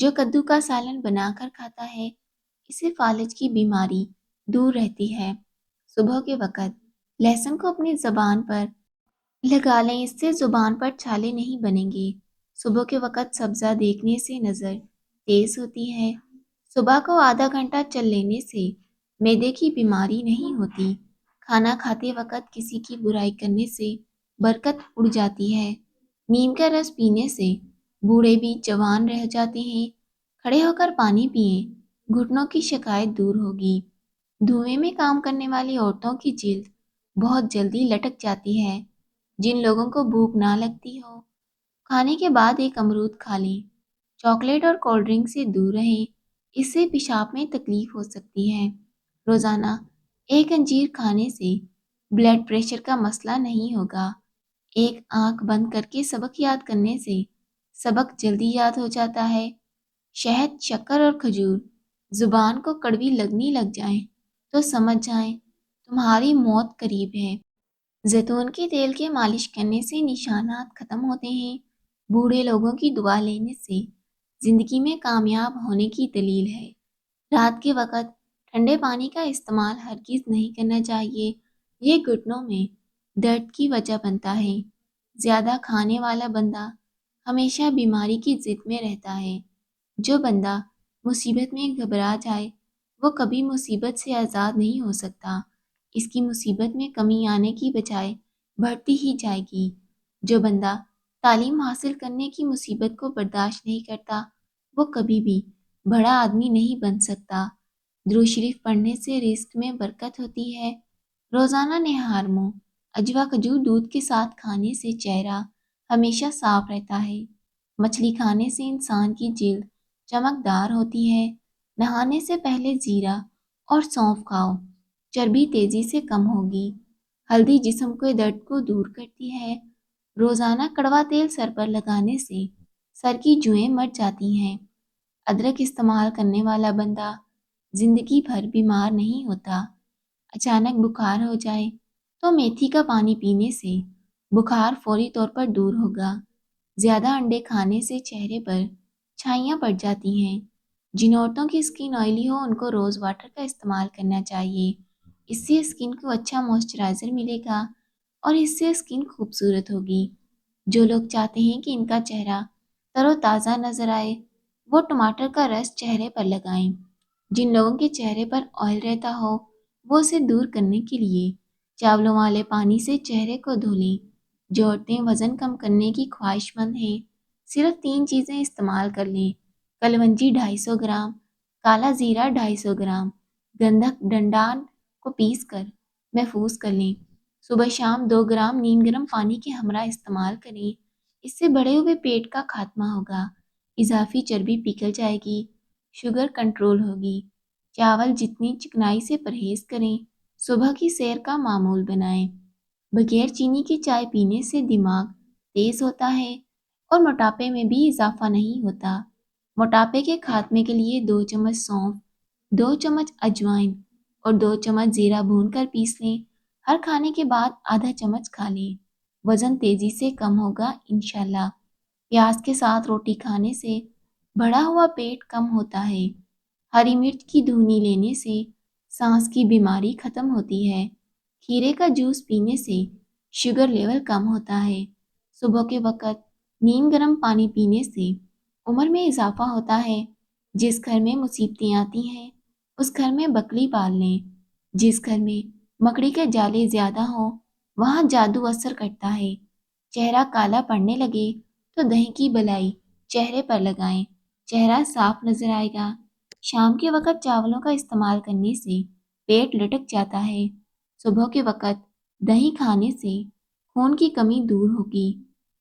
جو کدو کا سالن بنا کر کھاتا ہے اسے فالج کی بیماری دور رہتی ہے۔ صبح کے وقت لہسن کو اپنی زبان پر لگا لیں، اس سے زبان پر چھالے نہیں بنیں گے۔ صبح کے وقت سبزہ دیکھنے سے نظر تیز ہوتی ہے۔ صبح کو آدھا گھنٹہ چل لینے سے معدے کی بیماری نہیں ہوتی۔ کھانا کھاتے وقت کسی کی برائی کرنے سے برکت اڑ جاتی ہے۔ نیم کا رس پینے سے بوڑھے بھی جوان رہ جاتے ہیں۔ کھڑے ہو کر پانی پئیں، گھٹنوں کی شکایت دور ہوگی۔ دھوئیں میں کام کرنے والی عورتوں کی جلد بہت جلدی لٹک جاتی ہے۔ جن لوگوں کو بھوک نہ لگتی ہو کھانے کے بعد ایک امرود کھا لیں۔ چاکلیٹ اور کولڈ ڈرنک سے دور رہیں، اس سے پیشاب میں تکلیف ہو سکتی ہے۔ روزانہ ایک انجیر کھانے سے بلڈ پریشر کا مسئلہ نہیں ہوگا۔ ایک آنکھ بند کر کے سبق یاد کرنے سے سبق جلدی یاد ہو جاتا ہے۔ شہد، شکر اور کھجور زبان کو کڑوی لگنے لگ جائیں تو سمجھ جائیں تمہاری موت قریب ہے۔ زیتون کے تیل کے مالش کرنے سے نشانات ختم ہوتے ہیں۔ بوڑھے لوگوں کی دعا لینے سے زندگی میں کامیاب ہونے کی دلیل ہے۔ رات کے وقت ٹھنڈے پانی کا استعمال ہرگز نہیں کرنا چاہیے، یہ گھٹنوں میں درد کی وجہ بنتا ہے۔ زیادہ کھانے والا بندہ ہمیشہ بیماری کی ضد میں رہتا ہے۔ جو بندہ مصیبت میں گھبرا جائے وہ کبھی مصیبت سے آزاد نہیں ہو سکتا، اس کی مصیبت میں کمی آنے کی بجائے بڑھتی ہی جائے گی۔ جو بندہ تعلیم حاصل کرنے کی مصیبت کو برداشت نہیں کرتا وہ کبھی بھی بڑا آدمی نہیں بن سکتا۔ درود شریف پڑھنے سے رزق میں برکت ہوتی ہے۔ روزانہ نہار منہ اجوا کھجور دودھ کے ساتھ کھانے سے چہرہ ہمیشہ صاف رہتا ہے۔ مچھلی کھانے سے انسان کی جلد چمکدار ہوتی ہے۔ نہانے سے پہلے زیرہ اور سونف کھاؤ، چربی تیزی سے کم ہوگی۔ ہلدی جسم کے درد کو دور کرتی ہے۔ روزانہ کڑوا تیل سر پر لگانے سے سر کی جوئیں مر جاتی ہیں۔ ادرک استعمال کرنے والا بندہ زندگی بھر بیمار نہیں ہوتا۔ اچانک بخار ہو جائے تو میتھی کا پانی پینے سے بخار فوری طور پر دور ہوگا۔ زیادہ انڈے کھانے سے چہرے پر چھائیاں پڑ جاتی ہیں۔ جن عورتوں کی اسکن آئلی ہو ان کو روز واٹر کا استعمال کرنا چاہیے، اس سے اسکن کو اچھا موئسچرائزر ملے گا اور اس سے اسکن خوبصورت ہوگی۔ جو لوگ چاہتے ہیں کہ ان کا چہرہ تر و تازہ نظر آئے وہ ٹماٹر کا رس چہرے پر لگائیں۔ جن لوگوں کے چہرے پر آئل رہتا ہو وہ اسے دور کرنے کے لیے چاولوں والے پانی سے چہرے کو دھو لیں۔ جو عورتیں وزن کم کرنے کی خواہش مند ہیں صرف 3 چیزیں استعمال کر لیں: کلونجی 250 گرام، کالا زیرہ 250 گرام، گندھک ڈنڈان کو پیس کر محفوظ کر لیں۔ صبح شام 2 گرام نیم گرم پانی کے ہمراہ استعمال کریں، اس سے بڑھے ہوئے پیٹ کا خاتمہ ہوگا، اضافی چربی پگھل جائے گی، شوگر کنٹرول ہوگی۔ چاول جتنی چکنائی سے پرہیز کریں، صبح کی سیر کا معمول بنائیں۔ بغیر چینی کی چائے پینے سے دماغ تیز ہوتا ہے اور موٹاپے میں بھی اضافہ نہیں ہوتا۔ موٹاپے کے خاتمے کے لیے 2 چمچ سونف، 2 چمچ اجوائن اور 2 چمچ زیرہ بھون کر پیس لیں۔ ہر کھانے کے بعد آدھا چمچ کھا لیں، وزن تیزی سے کم ہوگا انشاءاللہ۔ پیاز کے ساتھ روٹی کھانے سے بڑھا ہوا پیٹ کم ہوتا ہے۔ ہری مرچ کی دھونی لینے سے سانس کی بیماری ختم ہوتی ہے۔ کھیرے کا جوس پینے سے شوگر لیول کم ہوتا ہے۔ صبح کے وقت نیم گرم پانی پینے سے عمر میں اضافہ ہوتا ہے۔ جس گھر میں مصیبتیں آتی ہیں اس گھر میں بکری پال لیں۔ جس گھر میں مکڑی کے جالے زیادہ ہوں وہاں جادو اثر کرتا ہے۔ چہرہ کالا پڑنے لگے تو دہی کی بلائی چہرے پر لگائیں، چہرہ صاف نظر آئے گا۔ شام کے وقت چاولوں کا استعمال کرنے سے پیٹ لٹک جاتا ہے۔ صبح کے وقت دہی کھانے سے خون کی کمی دور ہوگی۔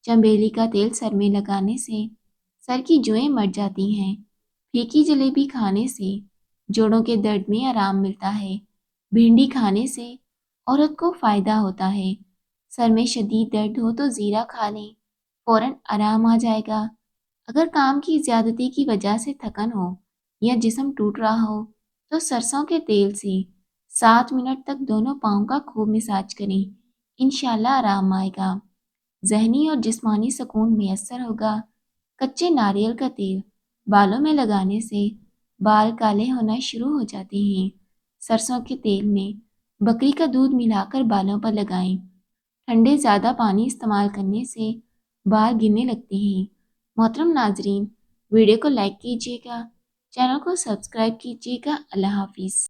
چنبیلی کا تیل سر میں لگانے سے سر کی جوئیں مر جاتی ہیں۔ پھیکی جلیبی کھانے سے جوڑوں کے درد میں آرام ملتا ہے۔ بھنڈی کھانے سے عورت کو فائدہ ہوتا ہے۔ سر میں شدید درد ہو تو زیرہ کھا لیں، فوراً آرام آ جائے گا۔ اگر کام کی زیادتی کی وجہ سے تھکن ہو یا جسم ٹوٹ رہا ہو تو سرسوں کے تیل سے 7 منٹ تک دونوں پاؤں کا خوب مساج کریں، انشاءاللہ آرام آئے گا۔ ذہنی اور جسمانی سکون میسر ہوگا۔ کچے ناریل کا تیل بالوں میں لگانے سے بال کالے ہونا شروع ہو جاتے ہیں۔ سرسوں کے تیل میں بکری کا دودھ ملا کر بالوں پر لگائیں۔ ٹھنڈے زیادہ پانی استعمال کرنے سے بال گرنے لگتے ہیں۔ محترم ناظرین، ویڈیو کو لائک کیجیے گا، چینل کو سبسکرائب کیجیے گا۔ اللہ حافظ۔